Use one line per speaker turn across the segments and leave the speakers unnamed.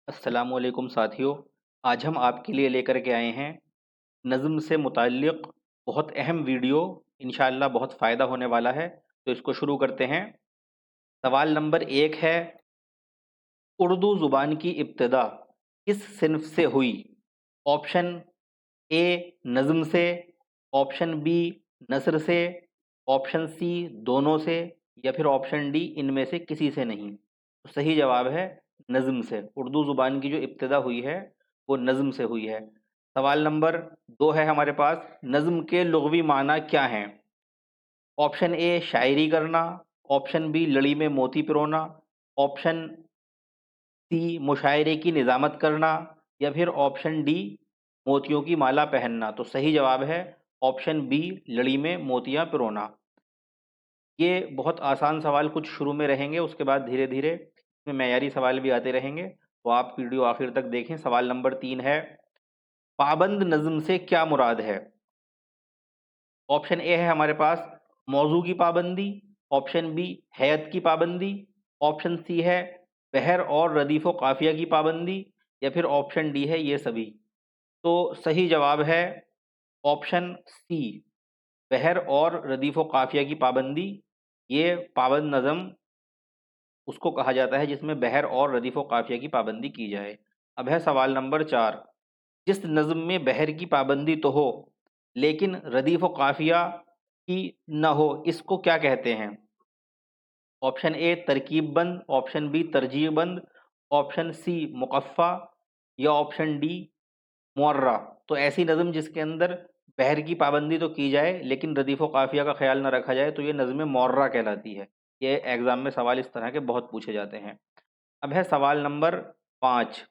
अस्सलामुअलैकुम साथियों। आज हम आपके लिए लेकर के आए हैं नज़्म से मुताल्लिक़ बहुत अहम वीडियो। इंशाअल्लाह बहुत फ़ायदा होने वाला है, तो इसको शुरू करते हैं। सवाल नंबर 1 है, उर्दू ज़ुबान की इब्तिदा किस सिन्फ़ से हुई? ऑप्शन ए नज़्म से, ऑप्शन बी नस्र से, ऑप्शन सी दोनों से, या फिर ऑप्शन डी इनमें से किसी से नहीं। तो सही जवाब है नज़्म से। उर्दू ज़ुबान की जो इब्तिदा हुई है वो नज़्म से हुई है। सवाल नंबर 2 है हमारे पास, नज़्म के लुग़वी माना क्या हैं? ऑप्शन ए शायरी करना, ऑप्शन बी लड़ी में मोती पिरोना, ऑप्शन सी मुशायरे की निज़ामत करना, या फिर ऑप्शन डी मोतियों की माला पहनना। तो सही जवाब है ऑप्शन बी लड़ी में मोतियां पिरोना। ये बहुत आसान सवाल कुछ शुरू में रहेंगे, उसके बाद धीरे धीरे इसमें मेयारी सवाल भी आते रहेंगे, तो आप वीडियो आखिर तक देखें। सवाल नंबर 3 है, पाबंद नज़्म से क्या मुराद है? ऑप्शन ए है हमारे पास मौजू की पाबंदी, ऑप्शन बी हैत की पाबंदी, ऑप्शन सी है बहर और रदीफ़ व काफ़िया की पाबंदी, या फिर ऑप्शन डी है ये सभी। तो सही जवाब है ऑप्शन सी, बहर और रदीफ़ व काफ़िया की पाबंदी। ये पाबंद नज़म उसको कहा जाता है जिसमें बहर और रदीफ़ व काफ़िया की पाबंदी की जाए। अब है सवाल नंबर 4, जिस नज़म में बहर की पाबंदी तो हो लेकिन रदीफ़ व काफ़िया की न हो, इसको क्या कहते हैं? ऑप्शन ए तरकीब बंद, ऑप्शन बी तरजीह बंद, ऑप्शन सी मुकफ़ा, या ऑप्शन डी मुअर्रा। तो ऐसी नज़म जिसके अंदर बहर की पाबंदी तो की जाए लेकिन रदीफ़ व काफ़िया का ख़्याल न रखा जाए, तो ये नज़्म मुअर्रा कहलाती है। ये एग्ज़ाम में सवाल इस तरह के बहुत पूछे जाते हैं। अब है सवाल नंबर 5,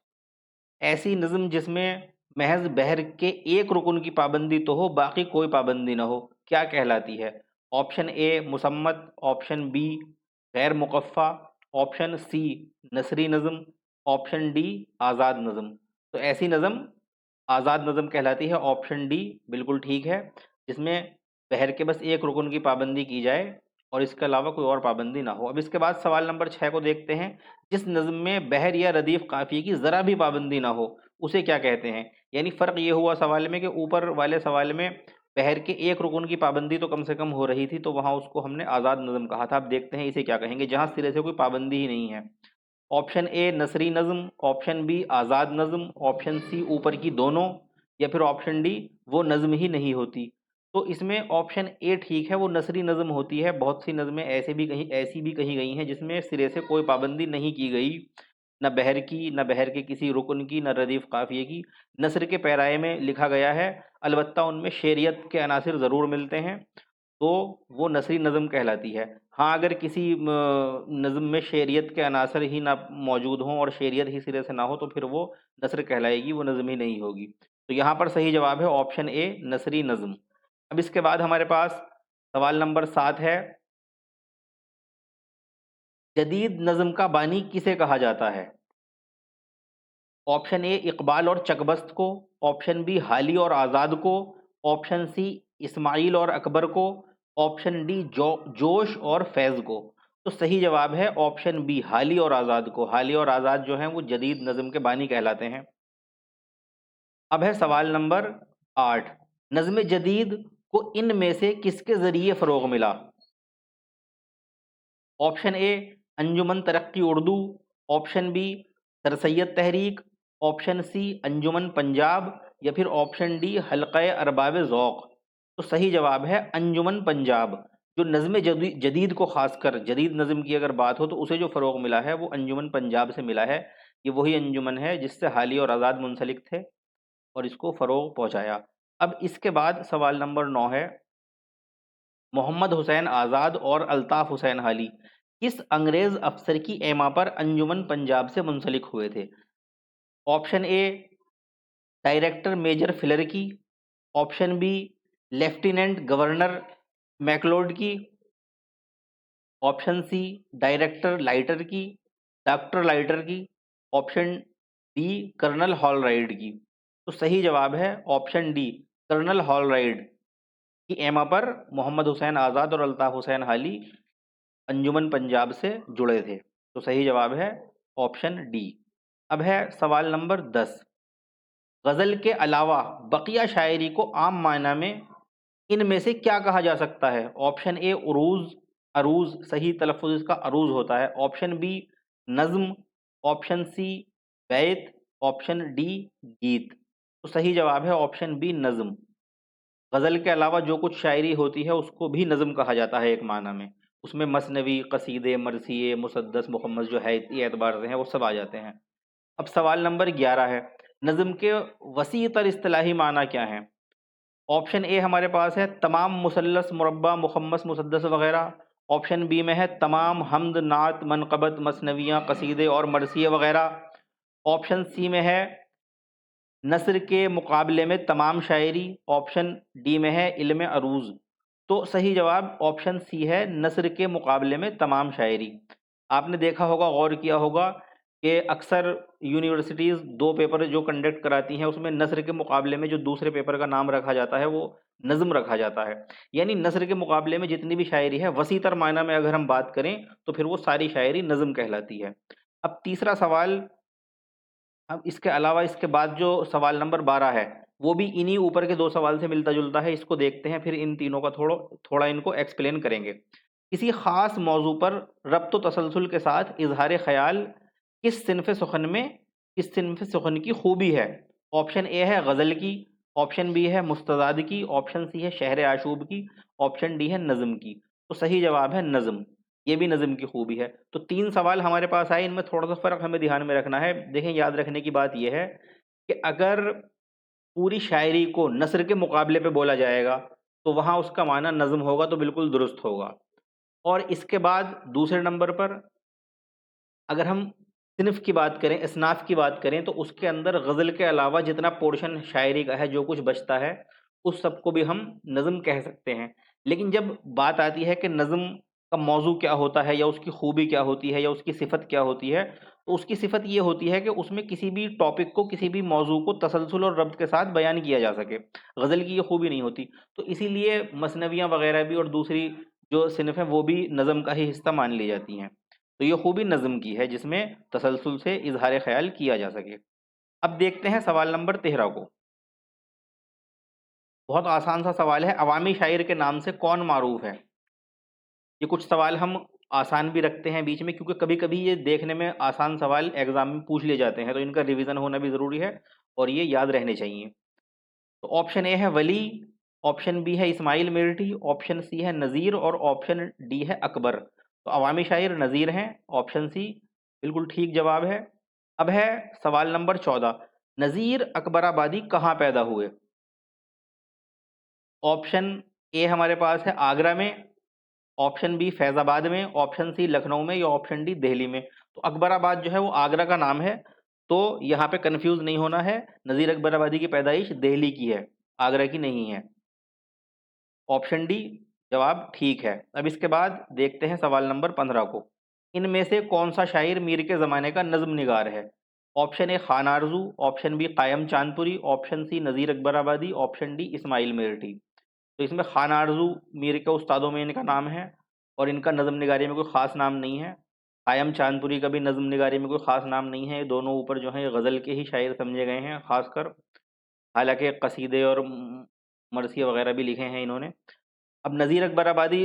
ऐसी नज़्म जिसमें महज़ बहर के एक रुकन की पाबंदी तो हो, बाकी कोई पाबंदी ना हो, क्या कहलाती है? ऑप्शन ए मुसम्मत, ऑप्शन बी गैर मुकफ़ा, ऑप्शन सी नसरी नज़्म, ऑप्शन डी आज़ाद नज़्म। तो ऐसी नज़्म आज़ाद नज़्म कहलाती है। ऑप्शन डी बिल्कुल ठीक है, जिसमें बहर के बस एक रुकन की पाबंदी की जाए और इसके अलावा कोई और पाबंदी ना हो। अब इसके बाद सवाल नंबर 6 को देखते हैं, जिस नज़्म में बहर या रदीफ़ काफ़िये की ज़रा भी पाबंदी ना हो, उसे क्या कहते हैं? यानी फ़र्क ये हुआ सवाल में कि ऊपर वाले सवाल में बहर के एक रुकन की पाबंदी तो कम से कम हो रही थी, तो वहाँ उसको हमने आज़ाद नज़्म कहा था। अब देखते हैं इसे क्या कहेंगे, जहाँ सिरे से कोई पाबंदी ही नहीं है। ऑप्शन ए नसरी नज़्म, ऑप्शन बी आज़ाद नज़्म, ऑप्शन सी ऊपर की दोनों, या फिर ऑप्शन डी वो नज़्म ही नहीं होती। तो इसमें ऑप्शन ए ठीक है, वो नसरी नज़्म होती है। बहुत सी नज़में ऐसी भी कही गई हैं जिसमें सिरे से कोई पाबंदी नहीं की गई, न बहर की, न बहर के किसी रुकन की, न रदीफ़ काफ़िये की। नस्र के पैराए में लिखा गया है, अलबत्ता उनमें शेरियत के अनासिर ज़रूर मिलते हैं, तो वो नसरी नज़्म कहलाती है। हाँ, अगर किसी नज़्म में शेरियत के अनासर ही ना मौजूद हों और शेरियत ही सिरे से ना हो, तो फिर वो नस्र कहलाएगी, वो नज़्म ही नहीं होगी। तो यहाँ पर सही जवाब है ऑप्शन ए नसरी नज़्म। अब इसके बाद हमारे पास सवाल नंबर 7 है, जदीद नज़्म का बानी किसे कहा जाता है? ऑप्शन ए इकबाल और चकबस्त को, ऑप्शन बी हाली और आज़ाद को, ऑप्शन सी इस्माइल और अकबर को, ऑप्शन डी जोश और फैज़ को। तो सही जवाब है ऑप्शन बी हाली और आज़ाद को। हाली और आज़ाद जो हैं वो जदीद नज़्म के बानी कहलाते हैं। अब है सवाल नंबर 8, नज़्म जदीद को इनमें से किसके ज़रिए फ़रोग़ मिला? Option A Anjuman Taraqqi Urdu, option B Sir Syed तहरीक, ऑप्शन सी अंजुमन पंजाब, या फिर ऑप्शन डी हल्क़ाए अरबाब ज़ौक़। तो सही जवाब है अंजुमन पंजाब। जो नज़्म जदीद को ख़ासकर जदीद नज़्म की अगर बात हो तो उसे जो फ़रोग़ मिला है वो अंजुमन पंजाब से मिला है। ये वही अंजुमन है जिससे हाली और आज़ाद मुंसलिक थे और इसको फ़रोग़ पहुँचाया। अब इसके बाद सवाल नंबर 9 है, मोहम्मद हुसैन आज़ाद और अल्ताफ़ हुसैन हाली किस अंग्रेज़ अफ़सर की एमा पर अंजुमन पंजाब से मुंसलिक हुए थे? Option A director major Fuller की, option B lieutenant governor McLeod की, ऑप्शन सी डायरेक्टर लाइटर की, डॉक्टर लाइटर की, ऑप्शन डी कर्नल हॉलराइड की। तो सही जवाब है ऑप्शन डी कर्नल हॉलराइड की एमा पर मोहम्मद हुसैन आज़ाद और अल्ताफ़ हुसैन हाली अंजुमन पंजाब से जुड़े थे। तो सही जवाब है ऑप्शन डी। अब है सवाल नंबर 10। गज़ल के अलावा बकिया शायरी को आम मायना में इनमें से क्या कहा जा सकता है? ऑप्शन ए उरूज़, अरूज़, सही तलफ़्फ़ुज़ इसका अरूज़ होता है। ऑप्शन बी नज़्म, ऑप्शन सी बैत, ऑप्शन डी गीत। तो सही जवाब है ऑप्शन बी नज़्म। गज़ल के अलावा जो कुछ शायरी होती है उसको भी नज़्म कहा जाता है एक माना में। उसमें मसनवी, कसीदे, मरसिए, मुसद्दस, मुहम्मद जो है ये एतबार से हैं वो सब आ जाते हैं। अब सवाल नंबर 11 है, नज़्म के वसी तर इस्तिलाही माना क्या हैं? ऑप्शन ए हमारे पास है तमाम मुसल्लस, मुरब्बा, मुखम्मस, मुसद्दस वगैरह। ऑप्शन बी में है तमाम हम्द, नात, मनक़बत, मसनवियाँ, कसीदे और मरसिए वगैरह। ऑप्शन सी में है नस्र के मुकाबले में तमाम शायरी। ऑप्शन डी में है इल्म अरूज़। तो सही जवाब ऑप्शन सी है नस्र के मुकाबले में तमाम शायरी। आपने देखा होगा, गौर किया होगा कि अक्सर यूनिवर्सिटीज़ 2 पेपर जो कंडक्ट कराती हैं उसमें नस्र के मुकाबले में जो दूसरे पेपर का नाम रखा जाता है वो नज़्म रखा जाता है। यानी नस्र के मुकाबले में जितनी भी शायरी है वसीतर मायना में अगर हम बात करें तो फिर वो सारी शायरी नज़्म कहलाती है। अब तीसरा सवाल, अब इसके अलावा इसके बाद जो सवाल नंबर 12 है वो भी इन्हीं ऊपर के 2 सवाल से मिलता-जुलता है। इसको देखते हैं, फिर इन तीनों का थोड़ा इनको एक्सप्लेन करेंगे। किसी ख़ास मौज़ू पर रब्त व तसलसल के साथ इज़हार ख़याल किस सिनफ़ सुख़न में किस सिनफ़ सुख़न की खूबी है? ऑप्शन ए है गज़ल की, ऑप्शन बी है मुस्तज़ाद की, ऑप्शन सी है शहर आशूब की, ऑप्शन डी है नज़्म की। तो सही जवाब है नज़्म। ये भी नज़्म की खूबी है। तो 3 सवाल हमारे पास आए, इनमें थोड़ा-सा फ़र्क हमें ध्यान में रखना है। देखें, याद रखने की बात ये है कि अगर पूरी शायरी को नस्र के मुकाबले पे बोला जाएगा, तो वहाँ उसका माना नज़्म होगा, तो बिल्कुल दुरुस्त होगा। और इसके बाद दूसरे नंबर पर अगर हम सिनफ़ की बात करें, असनाफ़ की बात करें, तो उसके अंदर गज़ल के अलावा जितना पोर्शन शायरी का है, जो कुछ बचता है, उस सब को भी हम नज़्म कह सकते हैं। लेकिन जब बात आती है कि नज़्म का मौज़ू क्या होता है या उसकी खूबी क्या होती है या उसकी सिफ़त क्या होती है, तो उसकी सिफ़त ये होती है कि उसमें किसी भी टॉपिक को, किसी भी मौज़ू को तसलसल और रब्त के साथ बयान किया जा सके। गज़ल की ये खूबी नहीं होती। तो इसीलिए मसनवियाँ वग़ैरह भी और दूसरी जो सिनफ़ हैं, वो भी नज़्म का ही हिस्सा मान ली जाती हैं। तो ये खूबी नज़्म की है जिसमें तसलसल से इज़हार ख़याल किया जा सके। अब देखते हैं सवाल नंबर 13 को। बहुत आसान सा सवाल है, अवामी शायर के नाम से कौन मारूफ़ है? ये कुछ सवाल हम आसान भी रखते हैं बीच में, क्योंकि कभी-कभी ये देखने में आसान सवाल एग्ज़ाम में पूछ लिए जाते हैं, तो इनका रिवीज़न होना भी ज़रूरी है और ये याद रहने चाहिए। तो ऑप्शन ए है वली, ऑप्शन बी है इस्माइल मिर्टी, ऑप्शन सी है नज़ीर और ऑप्शन डी है अकबर। तो अवामी शायर नज़ीर हैं, ऑप्शन सी बिल्कुल ठीक जवाब है। अब है सवाल नंबर 14, नज़ीर अकबराबादी कहाँ पैदा हुए? ऑप्शन ए हमारे पास है आगरा में, ऑप्शन बी फैज़ाबाद में, ऑप्शन सी लखनऊ में या ऑप्शन डी दिल्ली में। तो अकबराबाद जो है वो आगरा का नाम है, तो यहाँ पे कन्फ्यूज़ नहीं होना है। नज़ीर अकबराबादी की पैदाइश दिल्ली की है, आगरा की नहीं है। ऑप्शन डी जवाब ठीक है। अब इसके बाद देखते हैं सवाल नंबर 15 को। इनमें से कौन-सा शायर मीर के ज़माने का नज़्म निगार है? Option A Khan Arzoo, option B Qaim Chandpuri, option C Nazeer Akbarabadi, option D Ismail Meerthi. तो इसमें खान आरज़ू मीर के उस्तादों में इनका नाम है और इनका नज़्म निगारी में कोई ख़ास नाम नहीं है। कायम चांदपुरी का भी नज़्म निगारी में कोई ख़ास नाम नहीं है। ये दोनों ऊपर जो हैं ये गज़ल के ही शायर समझे गए हैं ख़ासकर। हालाँकि कसीदे और मरसिए वग़ैरह भी लिखे हैं इन्होंने। अब नज़ीर अकबराबादी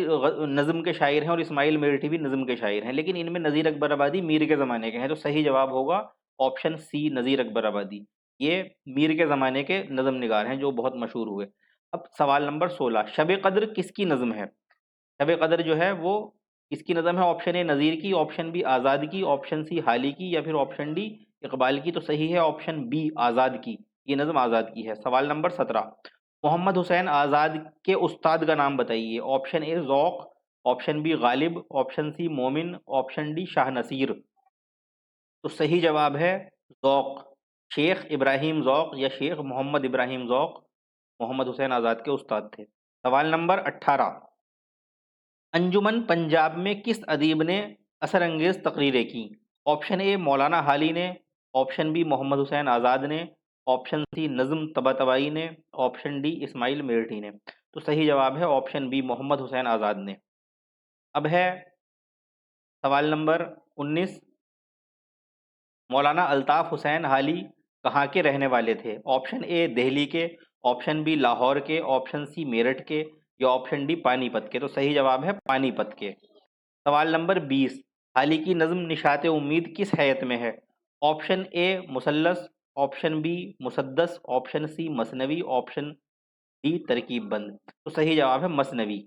नज़्म के शायर हैं और इस्माइल मिर्टी भी नज़्म के शायर हैं, लेकिन इनमें नज़ीर अकबराबादी मीर के ज़माने के हैं, तो सही जवाब होगा ऑप्शन सी नज़ीर अकबराबादी। ये मीर के ज़माने के नज़्म निगार हैं जो बहुत मशहूर हुए। अब सवाल नंबर 16, शब कद्र किसकी नज़्म है? शब कद्र जो है वो किसकी नज़्म है? ऑप्शन ए नज़ीर की, ऑप्शन बी आज़ाद की, ऑप्शन सी हाली की या फिर ऑप्शन डी इकबाल की। तो सही है ऑप्शन बी आज़ाद की। ये नज़्म आज़ाद की है। सवाल नंबर 17, मोहम्मद हुसैन आज़ाद के उस्ताद का नाम बताइए। Option A Zauq, option B Ghalib, option C Momin, option D Shah Naseer. तो सही जवाब है ज़ौक़। शेख इब्राहिम ज़ौक़ या शेख मोहम्मद इब्राहिम ज़ौक़ मोहम्मद हुसैन आज़ाद के उस्ताद थे। सवाल नंबर 18, अंजुमन पंजाब में किस अदीब ने असरअंगेज़ तकरीरें की? ऑप्शन ए मौलाना हाली ने, ऑप्शन बी मोहम्मद हुसैन आज़ाद ने, ऑप्शन सी नज़्म तबातबाई ने, ऑप्शन डी इस्माइल मिर्टी ने। तो सही जवाब है ऑप्शन बी मोहम्मद हुसैन आज़ाद ने। अब है सवाल नंबर 19, मौलाना अल्ताफ़ हुसैन हाली कहाँ के रहने वाले थे? ऑप्शन ए दिल्ली के, ऑप्शन बी लाहौर के, ऑप्शन सी मेरठ के या ऑप्शन डी पानीपत के। तो सही जवाब है पानीपत के। सवाल नंबर 20, हाली की नज़्म निशात उम्मीद किस हैत में है? ऑप्शन ए मुसल्लस, ऑप्शन बी मुसद्दस, ऑप्शन सी मसनवी, ऑप्शन डी तरकीब बंद। तो सही जवाब है मसनवी।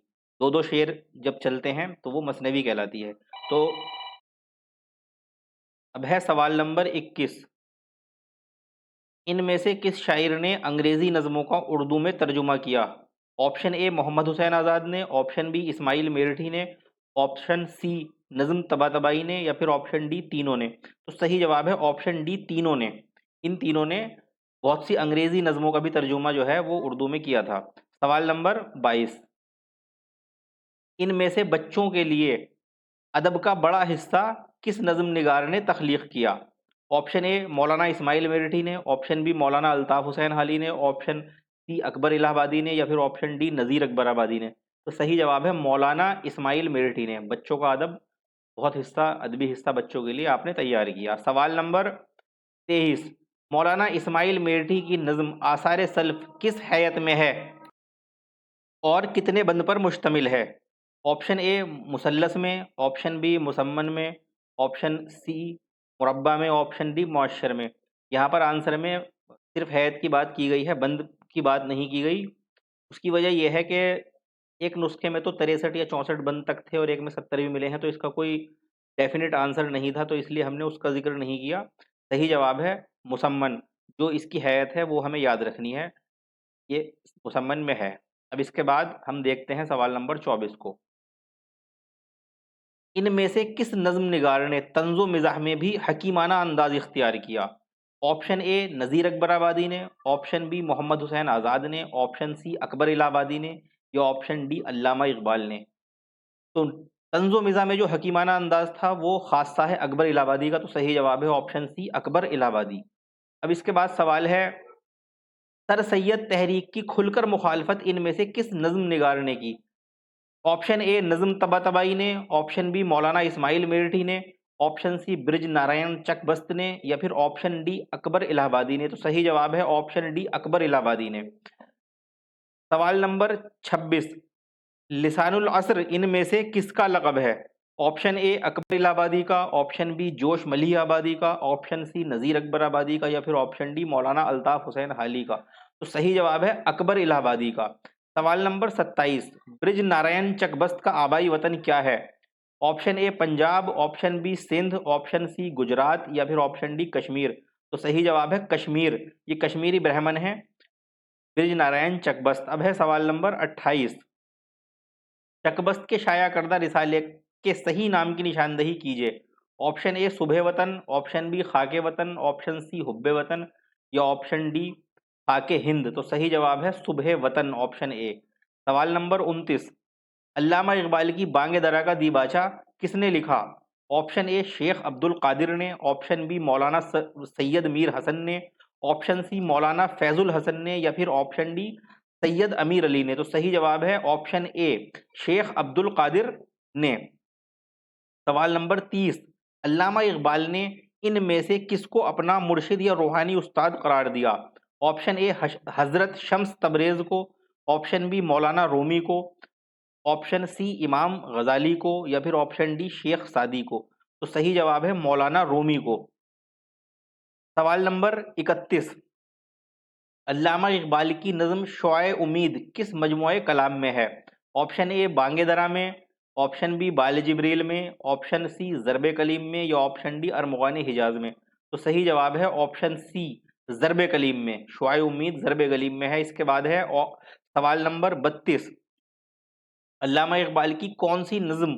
दो दो शेर जब चलते हैं तो वो मसनवी कहलाती है। तो अब है सवाल नंबर 21, इनमें से किस शायर ने अंग्रेजी नज़मों का उर्दू में तर्जुमा किया? ऑप्शन ए मोहम्मद हुसैन आज़ाद ने, ऑप्शन बी इस्माइल मेरठी ने, ऑप्शन सी नज़्म तबातबाई ने या फिर ऑप्शन डी तीनों ने। तो सही जवाब है ऑप्शन डी तीनों ने। इन तीनों ने बहुत सी अंग्रेजी नज़मों का भी तर्जुमा जो है वो उर्दू में किया था। सवाल नंबर 22, इनमें से बच्चों के लिए अदब का बड़ा हिस्सा किस नज़्म निगार ने तख्लीक किया? ऑप्शन ए मौलाना इस्माइल मेरठी ने, ऑप्शन बी मौलाना अल्ताफ़ हुसैन हाली ने, ऑप्शन सी अकबर इलाहाबादी ने या फिर ऑप्शन डी नज़ीर अकबर आबादी ने। तो सही जवाब है मौलाना इस्माइल मेरठी ने। बच्चों का अदब, बहुत हिस्सा, अदबी हिस्सा बच्चों के लिए आपने तैयार किया। सवाल नंबर 23, मौलाना इस्माइल मेरठी की नज़्म आसार सल्फ किस हैयत में है और कितने बंद पर मुश्तमिल है? ऑप्शन ए मुसल्लस में, ऑप्शन बी मुसम्मन में, ऑप्शन सी मुरब्बा में, ऑप्शन डी मुअश्शर में। यहाँ पर आंसर में सिर्फ हैत की बात की गई है, बंद की बात नहीं की गई। उसकी वजह यह है कि एक नुस्खे में तो 63 या 64 बंद तक थे और एक में 70 भी मिले हैं, तो इसका कोई डेफिनेट आंसर नहीं था, तो इसलिए हमने उसका जिक्र नहीं किया। सही जवाब है मुसम्मन। जो इसकी हैत है वो हमें याद रखनी है, ये मुसम्मन में है। अब इसके बाद हम देखते हैं सवाल नंबर 24 को, इनमें से किस नज़्म निगार ने तंज़ो मिज़ाह में भी हकीमाना अंदाज इख्तियार किया? ऑप्शन ए नज़ीर अकबर आबादी ने, ऑप्शन बी मोहम्मद हुसैन आज़ाद ने, ऑप्शन सी अकबर इलाहाबादी ने या ऑप्शन डी अल्लामा इकबाल ने। तो तंज़ो मिज़ाह में जो हकीमाना अंदाज था वो खासा है अकबर इलाहाबादी का। तो सही जवाब है ऑप्शन सी अकबर इलाहाबादी। अब इसके बाद सवाल है, सर सैयद तहरीक की खुलकर मुखालफत इनमें से किस नज़्म निगार ने की? ऑप्शन ए नज़्म तबातबाई ने, ऑप्शन बी मौलाना इस्माइल मेरठी ने, ऑप्शन सी ब्रिज नारायण चकबस्त ने या फिर ऑप्शन डी अकबर इलाहाबादी ने। तो सही जवाब है ऑप्शन डी अकबर इलाहाबादी ने। सवाल नंबर 26, लिसानुल असर इनमें से किसका लक़ब है? ऑप्शन ए अकबर इलाहाबादी का, ऑप्शन बी जोश मलिह आबादी का, ऑप्शन सी नज़ीर अकबर आबादी का या फिर ऑप्शन डी मौलाना अल्ताफ़ हुसैन हाली का। तो सही जवाब है अकबर इलाहाबादी का। सवाल नंबर 27, ब्रिज नारायण चकबस्त का आबाई वतन क्या है? Option A Punjab, option B Sindh, option C Gujarat या फिर ऑप्शन डी कश्मीर। तो सही जवाब है कश्मीर। ये कश्मीरी ब्राह्मण है ब्रिज नारायण चकबस्त। अब है सवाल नंबर 28, चकबस्त के शाया करदा रिसाले के सही नाम की निशानदही कीजिए। ऑप्शन ए सुबह वतन, ऑप्शन बी खाके वतन, ऑप्शन सी हुब्बे वतन या ऑप्शन डी खाके हिंद। तो सही जवाब है सुबह वतन, ऑप्शन ए। सवाल नंबर 29, अल्लामा इकबाल की बांगे दरा का दीबाचा किसने लिखा? ऑप्शन ए शेख अब्दुल कादिर ने, ऑप्शन बी मौलाना सैयद मीर हसन ने, ऑप्शन सी मौलाना फैजुल हसन ने या फिर ऑप्शन डी सैयद अमीर अली ने। तो सही जवाब है ऑप्शन ए शेख अब्दुल कादिर ने। सवाल नंबर 30, अल्लामा इकबाल ने इनमें से किसको अपना मुर्शिद या रूहानी उस्ताद करार दिया? ऑप्शन ए हजरत शम्स तबरेज को, ऑप्शन बी मौलाना रूमी को, ऑप्शन सी इमाम गजाली को या फिर ऑप्शन डी शेख सादी को। तो सही जवाब है मौलाना रूमी को। सवाल नंबर 31, अल्लामा इकबाल की नज़्म शुआए उम्मीद किस मजमूए कलाम में है? ऑप्शन ए बांगे दरा में, ऑप्शन बी बाल जिब्रील में, ऑप्शन सी ज़रब कलीम में या ऑप्शन डी अरमग़ान हिजाज में। तो सही जवाब है ऑप्शन सी ज़रब कलीम में। शुआए उम्मीद ज़रब कलीम में है। इसके बाद है सवाल नंबर 32, अल्लामा इकबाल की कौन सी नज़्म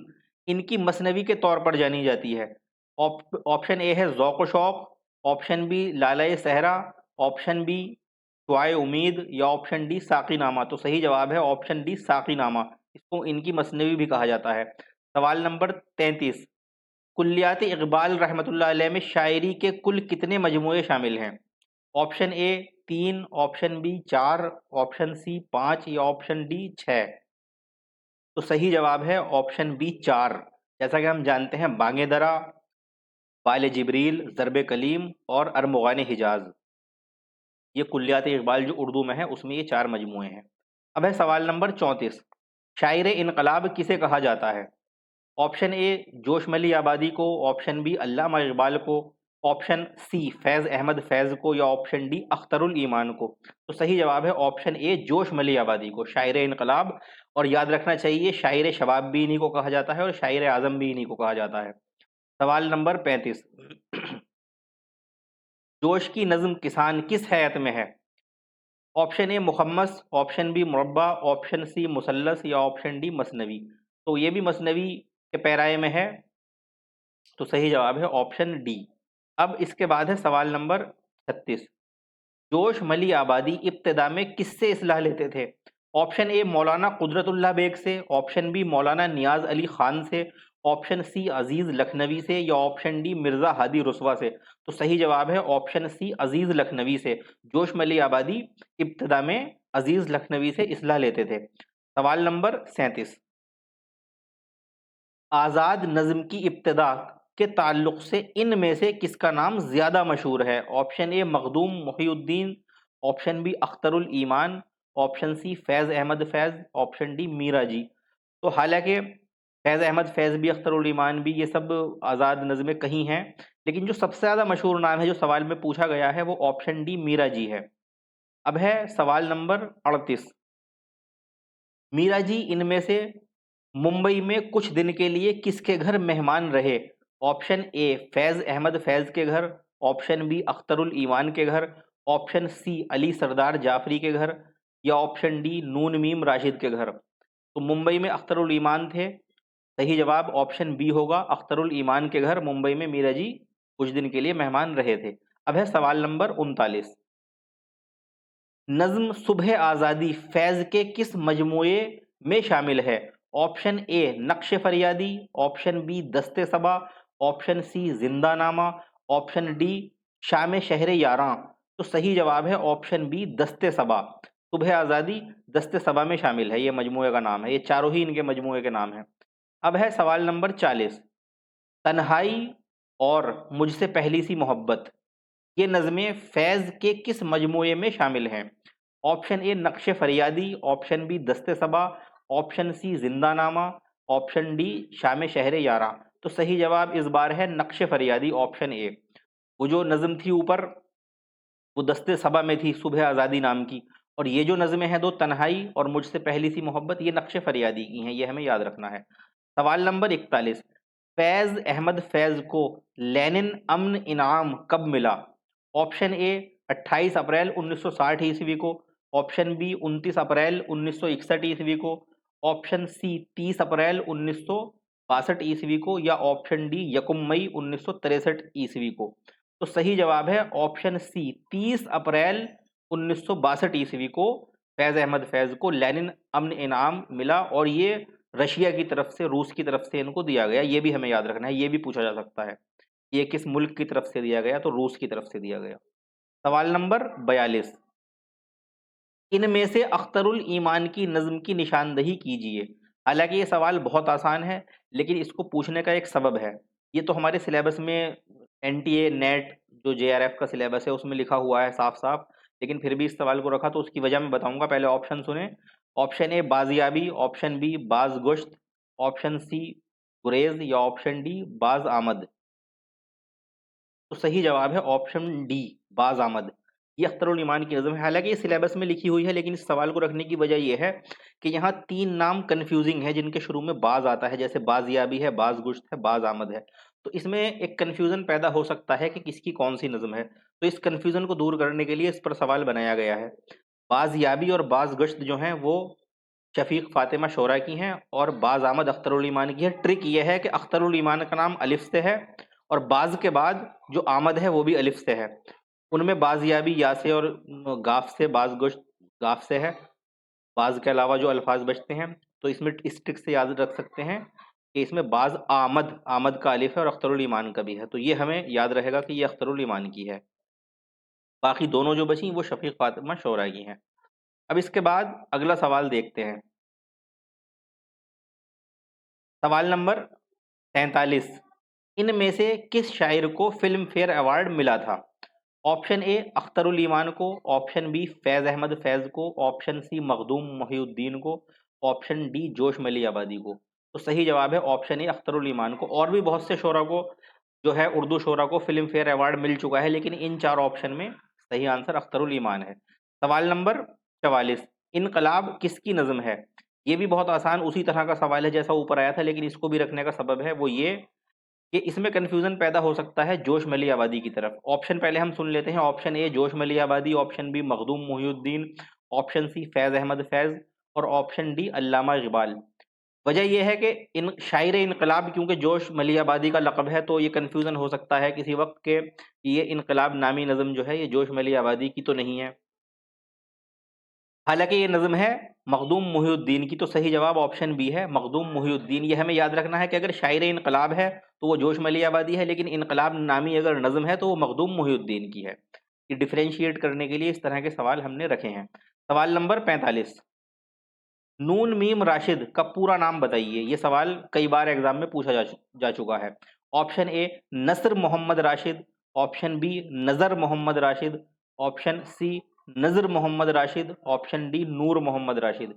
इनकी मसनवी के तौर पर जानी जाती है? ऑप्शन ए है ज़ौक़ शौक़, ऑप्शन बी लाला सहरा, ऑप्शन बी शुआए उम्मीद या ऑप्शन डी साक़ीनामा। तो सही जवाब है ऑप्शन डी साक़ीनामा। इसको इनकी मसनवी भी कहा जाता है। सवाल नंबर 33, कुल्लियात इकबाल रहमतुल्लाह अलैह में शायरी के कुल कितने मजमूए शामिल हैं? Option A 3, option B 4, option C 5 या ऑप्शन डी 6। तो सही जवाब है ऑप्शन बी 4। जैसा कि हम जानते हैं बांगे दरा, वाल जिब्रील, ज़रब कलीम और अरमुगान हिजाज। ये कुल्लियात इकबाल जो उर्दू में है उसमें ये 4 मजमूए हैं। अब है सवाल नंबर 34, शायर इनकलाब किसे कहा जाता है? ऑप्शन ए जोशमली आबादी को, ऑप्शन बी अल्लामा इकबाल को, ऑप्शन सी फैज़ अहमद फैज़ को या ऑप्शन डी अख्तरुल ईमान को। तो सही जवाब है ऑप्शन ए जोशमली आबादी को, शायर इनकलाब। और याद रखना चाहिए शायर शबाब भी इन्हीं को कहा जाता है और शायर आज़म भी इन्हीं को कहा जाता है। सवाल नंबर 35, जोश की नज़्म किसान किस हैत में है? ऑप्शन ए मुखम्मस, ऑप्शन बी मुरब्बा, ऑप्शन सी मुसल्लस या ऑप्शन डी मसनवी। तो ये भी मसनवी के पैराए में है, तो सही जवाब है ऑप्शन डी। अब इसके बाद है सवाल नंबर 36, जोश मली आबादी इब्तिदा में किससे इस्लाह लेते थे? ऑप्शन ए मौलाना कुदरतुल्लाह बेग से, ऑप्शन बी मौलाना नियाज अली खान से, ऑप्शन सी अजीज लखनवी से या ऑप्शन डी मिर्जा हादी रुस्वा से। तो सही जवाब है ऑप्शन सी अजीज लखनवी से। जोश मली आबादी इब्तिदा में अजीज लखनवी से इस्लाह लेते थे। सवाल नंबर 37, आज़ाद नज़्म की इब्तिदा के ताल्लुक से इनमें से किसका नाम ज़्यादा मशहूर है? Option A Makhdoom Mohiuddin, option B Akhtarul Iman, option C Faiz Ahmed Faiz, option D Meeraji. तो हालांकि फैज़ अहमद फैज़ भी अख्तरुल ईमान भी ये सब आज़ाद नज़्में कहीं हैं, लेकिन जो सबसे ज़्यादा मशहूर नाम है जो सवाल में पूछा गया है वो ऑप्शन डी मीरा जी है। अब है सवाल नंबर 38, मीरा जी इनमें से मुंबई में कुछ दिन के लिए किसके घर मेहमान रहे? ऑप्शन ए फैज़ अहमद फैज़ के घर, ऑप्शन बी अख्तरुल ईमान के घर, ऑप्शन सी अली सरदार जाफरी के घर या ऑप्शन डी नून मीम राशिद के घर। तो मुंबई में अख्तरुल ईमान थे, सही जवाब ऑप्शन बी होगा, अख्तरुल ईमान के घर मुंबई में मीरा जी कुछ दिन के लिए मेहमान रहे थे। अब है सवाल नंबर 39, नज़्म सुबह आज़ादी फैज़ के किस मजमूए में शामिल है? ऑप्शन ए नक्श फरियादी, ऑप्शन बी दस्ते सबा, ऑप्शन सी जिंदा नामा, ऑप्शन डी शाम शहर यारां। तो सही जवाब है ऑप्शन बी दस्ते सबा। सुबह आज़ादी दस्ते सबा में शामिल है, ये मजमूए का नाम है, ये चारों ही इनके मजमूए के नाम है। अब है सवाल नंबर 40, तन्हाई और मुझसे पहली सी मोहब्बत ये नज़में फैज़ के किस मजमूए में शामिल हैं? ऑप्शन ए नक्श फरियादी, ऑप्शन बी दस्ते सबा, ऑप्शन सी जिंदानामा, ऑप्शन डी शाम शहर यारा। तो सही जवाब इस बार है नक्श फरियादी, ऑप्शन ए। वो जो नज़म थी ऊपर वो दस्ते सबा में थी, सुबह आज़ादी नाम की, और ये जो नज़में हैं दो तन्हाई और मुझसे पहली सी मोहब्बत ये नक्श फरियादी की हैं, ये हमें याद रखना है। सवाल नंबर 41, फैज़ अहमद फैज़ को लेनिन अमन इनाम कब मिला? ऑप्शन ए 28 अप्रैल 1960 ईस्वी को, ऑप्शन बी 29 अप्रैल 1961 ईस्वी को, ऑप्शन सी 30 अप्रैल 1962 ईस्वी को या ऑप्शन डी यकुम मई 1963 ईस्वी को। तो सही जवाब है ऑप्शन सी 30 अप्रैल 1962 ईस्वी को फैज़ अहमद फैज़ को लेनिन अमन इनाम मिला, और ये रशिया की तरफ से, रूस की तरफ से इनको दिया गया। ये भी हमें याद रखना है, ये भी पूछा जा सकता है ये किस मुल्क की तरफ से दिया गया, तो रूस की तरफ से दिया गया। सवाल नंबर 42, इनमें से अख्तरुल ईमान की नज़्म की निशानदही कीजिए। हालांकि ये सवाल बहुत आसान है, लेकिन इसको पूछने का एक सबब है। ये तो हमारे सिलेबस में एनटीए नेट जो जेआरएफ का सिलेबस है उसमें लिखा हुआ है साफ साफ, लेकिन फिर भी इस सवाल को रखा तो उसकी वजह मैं बताऊंगा। पहले ऑप्शन सुने, ऑप्शन ए बाजियाबी, ऑप्शन बी बाज गोश्त, ऑप्शन सी गुरेज या ऑप्शन डी बाज आमद। तो सही जवाब है ऑप्शन डी बाज आमद। ये अख्तरुल ईमान की नज़म है, हालांकि ये सिलेबस में लिखी हुई है, लेकिन इस सवाल को रखने की वजह यह है कि यहाँ 3 नाम कन्फ्यूजिंग है जिनके शुरू में बाज आता है, जैसे बाजियाबी है, बाज गुश्त है, बाज आमद है। तो इसमें एक कन्फ्यूजन पैदा हो सकता है कि किसकी कौन सी नज़म है, तो इस कन्फ्यूजन को दूर करने के लिए इस पर सवाल बनाया गया है। बाजियाबी और बाज गश्त जो हैं वो शफीक फातिमा शोरा की हैं और बाज आमद अख्तरुल ईमान की है। ट्रिक ये है कि अख्तरुल ईमान का नाम अलिफ से है और बाज के बाद जो आमद है वो भी अलिफ से है। उनमें बाजियाबी या से और गाफ से, बाज गोश्त गाफ से है, बाज के अलावा जो अल्फाज बचते हैं। तो इसमें इस ट्रिक से याद रख सकते हैं कि इसमें बाज आमद, आमद का अलिफ है और अख्तरुल ईमान का भी है, तो ये हमें याद रहेगा कि ये अख्तरुल ईमान की है। बाकी दोनों जो बची वो शफीक फातिमा शोरा की हैं। अब इसके बाद अगला सवाल देखते हैं, सवाल नंबर 43, इनमें से किस शायर को फिल्म फेयर अवार्ड मिला था? ऑप्शन ए अख्तरुल ईमान को, ऑप्शन बी फैज़ अहमद फैज़ को, ऑप्शन सी मखदूम मोहिउद्दीन को, ऑप्शन डी जोश मली आबादी को। तो सही जवाब है ऑप्शन ए अख्तरुल ईमान को। और भी बहुत से शोरा को जो है उर्दू शोरा को फिल्म फेयर अवार्ड मिल चुका है, लेकिन इन चार ऑप्शन में सही आंसर अख्तरुल ईमान है। सवाल नंबर 44, इनकलाब किसकी नज़म है? ये भी बहुत आसान उसी तरह का सवाल है जैसा ऊपर आया था, लेकिन इसको भी रखने का सबब है वो ये कि इसमें कन्फ्यूजन पैदा हो सकता है जोश मली आबादी की तरफ। ऑप्शन पहले हम सुन लेते हैं। ऑप्शन ए Josh Malihabadi, option B Makhdoom Mohiuddin, option C Faiz Ahmed Faiz और ऑप्शन डी अल्लामा इकबाल। वजह यह है कि इन शायर इनकलाब क्योंकि जोश मली आबादी का लक़ब है, तो ये कन्फ्यूजन हो सकता है किसी वक्त के ये इनकलाब नामी नज़म जो है ये जोश मली आबादी की तो नहीं है, हालांकि ये नज़म है मखदूम मोहिउद्दीन की। तो सही जवाब ऑप्शन बी है मखदूम मोहिउद्दीन। ये हमें याद रखना है कि अगर शायर इनकलाब है तो वो जोश मली आबादी है, लेकिन इनकलाब नामी अगर नज़म है तो वो मखदूम मोहिउद्दीन की है। ये डिफ्रेंशिएट करने के लिए इस तरह के सवाल हमने रखे हैं। सवाल नंबर 45, नून मीम राशिद का पूरा नाम बताइए। ये सवाल कई बार एग्जाम में पूछा जा चुका है। Option A Nasar Mohammad Rashid, option B Nazar Mohammad Rashid, option C Nazar Mohammad Rashid, option D Noor Mohammad Rashid.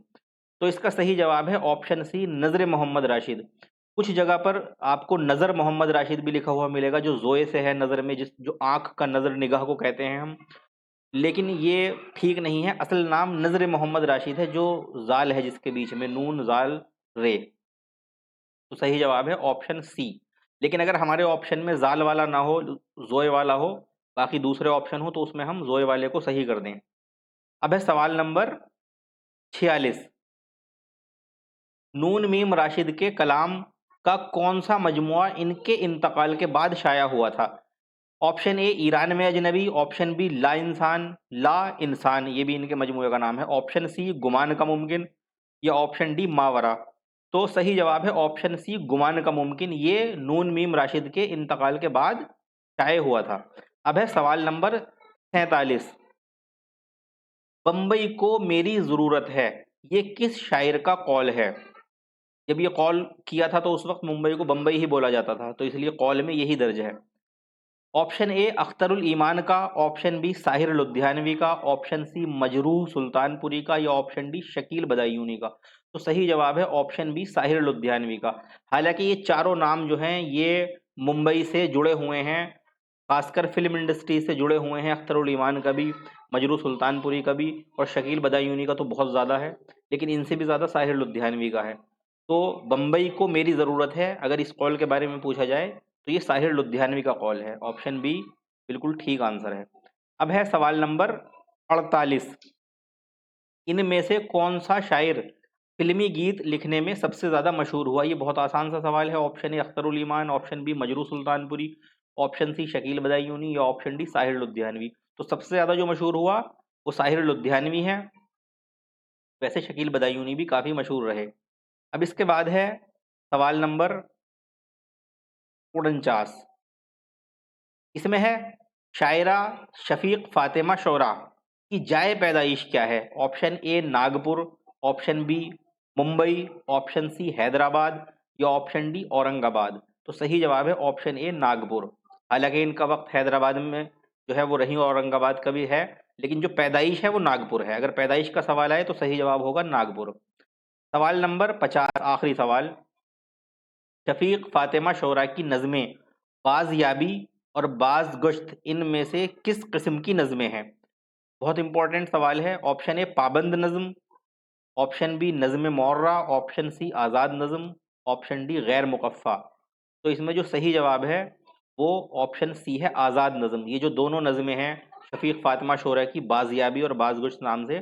तो इसका सही जवाब है ऑप्शन सी नज़र मोहम्मद राशिद। कुछ जगह पर आपको नज़र मोहम्मद राशिद भी लिखा हुआ मिलेगा, जो जोए से है नज़र में, जिस जो आंख का नज़र निगाह को कहते हैं हम, लेकिन ये ठीक नहीं है। असल नाम नज़र मोहम्मद राशिद है, जो जाल है जिसके बीच में नून जाल रे। तो सही जवाब है ऑप्शन सी। लेकिन अगर हमारे ऑप्शन में जाल वाला ना हो, जोए वाला हो, बाकी दूसरे ऑप्शन हो, तो उसमें हम जोए वाले को सही कर दें। अब है सवाल नंबर 46, नून मीम राशिद के कलाम का कौन सा मजमुआ इनके इंतकाल के बाद शाया हुआ था? ऑप्शन ए ईरान में अजनबी, ऑप्शन बी ला इंसान, ला इंसान ये भी इनके मजमूए का नाम है, ऑप्शन सी गुमान का मुमकिन या ऑप्शन डी मावरा। तो सही जवाब है ऑप्शन सी गुमान का मुमकिन। ये नून मीम राशिद के इंतकाल के बाद शाये हुआ था। अब है सवाल नंबर 47, बम्बई को मेरी ज़रूरत है, ये किस शायर का कौल है? जब ये कॉल किया था तो उस वक्त मुंबई को बम्बई ही बोला जाता था, तो इसलिए कॉल में यही दर्ज है। ऑप्शन ए अख्तरुल ईमान का, ऑप्शन बी साहिर लुधियानवी का, ऑप्शन सी मजरूह सुल्तानपुरी का या ऑप्शन डी शकील बदायूनी का। तो सही जवाब है ऑप्शन बी साहिर लुधियानवी का। हालांकि ये चारों नाम जो हैं ये मुंबई से जुड़े हुए हैं, खासकर फिल्म इंडस्ट्री से जुड़े हुए हैं। अख्तरुल ईमान का भी, मजरूह सुल्तानपुरी का भी और शकील बदायूनी का तो बहुत ज़्यादा है, लेकिन इनसे भी ज़्यादा साहिर लुधियानवी का है। तो बम्बई को मेरी ज़रूरत है अगर इस कॉल के बारे में पूछा जाए तो ये साहिर लुधियानवी का कॉल है। ऑप्शन बी बिल्कुल ठीक आंसर है। अब है सवाल नंबर 48, इनमें से कौन सा शायर फिल्मी गीत लिखने में सबसे ज़्यादा मशहूर हुआ? ये बहुत आसान सा सवाल है। Option A Akhtarul Iman, option B Majrooh Sultanpuri, option C Shakeel Badayuni या ऑप्शन डी साहिर लुधियानवी। तो सबसे ज़्यादा जो मशहूर हुआ वो साहिर लुधियानवी है। वैसे शकील बदायूनी भी काफ़ी मशहूर रहे। अब इसके बाद है सवाल नंबर 49, इसमें है शायरा शफीक फातिमा शोरा की जाए पैदाइश क्या है? Option A Nagpur, option B Mumbai, option C Hyderabad या ऑप्शन डी औरंगाबाद। तो सही जवाब है ऑप्शन ए नागपुर। हालांकि इनका वक्त हैदराबाद में जो है वो रही, औरंगाबाद का भी है, लेकिन जो पैदाइश है वो नागपुर है। अगर पैदाइश का सवाल आए तो सही जवाब होगा नागपुर। सवाल नंबर 50, आखिरी सवाल, शफीक फातिमा शोरा की नज़में बाज़याबी और बाज़ गश्त इनमें से किस किस्म की नज़में हैं? बहुत इंपॉर्टेंट सवाल है। ऑप्शन ए पाबंद नज़म, ऑप्शन बी नज़म मौर्रा, ऑप्शन सी आज़ाद नज़म, ऑप्शन डी गैर मुकफ़ा। तो इसमें जो सही जवाब है वो ऑप्शन सी है आज़ाद नज़म। ये जो दोनों नज़में हैं शफीक फातिमा शोरा की, बाज़याबी और बाज़ गश्त नाम से,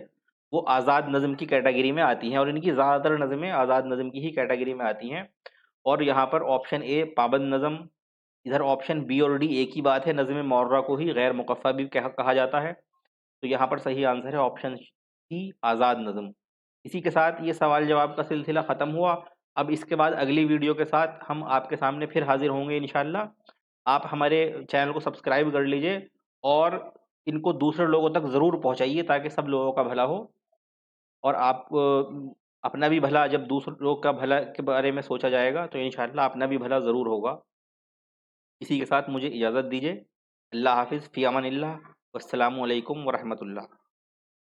वो आज़ाद नज़म की कैटेगरी में आती हैं और इनकी ज़्यादातर नज़में आज़ाद नज़म की ही कैटेगरी में आती हैं। और यहाँ पर ऑप्शन ए पाबंद नज़म, इधर ऑप्शन बी और डी एक ही बात है, नज़्म मौर्रा को ही गैर मुकफ़ा भी कहा जाता है। तो यहाँ पर सही आंसर है ऑप्शन सी आज़ाद नज़म। इसी के साथ ये सवाल जवाब का सिलसिला ख़त्म हुआ। अब इसके बाद अगली वीडियो के साथ हम आपके सामने फिर हाजिर होंगे इंशाल्लाह। आप हमारे चैनल को सब्सक्राइब कर लीजिए और इनको दूसरे लोगों तक ज़रूर पहुँचाइए ताकि सब लोगों का भला हो। और आप अपना भी भला, जब दूसरे लोग का भला के बारे में सोचा जाएगा तो इंशाल्लाह अपना भी भला ज़रूर होगा। इसी के साथ मुझे इजाज़त दीजिए। अल्लाह हाफ़िज़, फ़ी अमानिल्लाह, वस्सलामु अलैकुम व रहमतुल्लाह।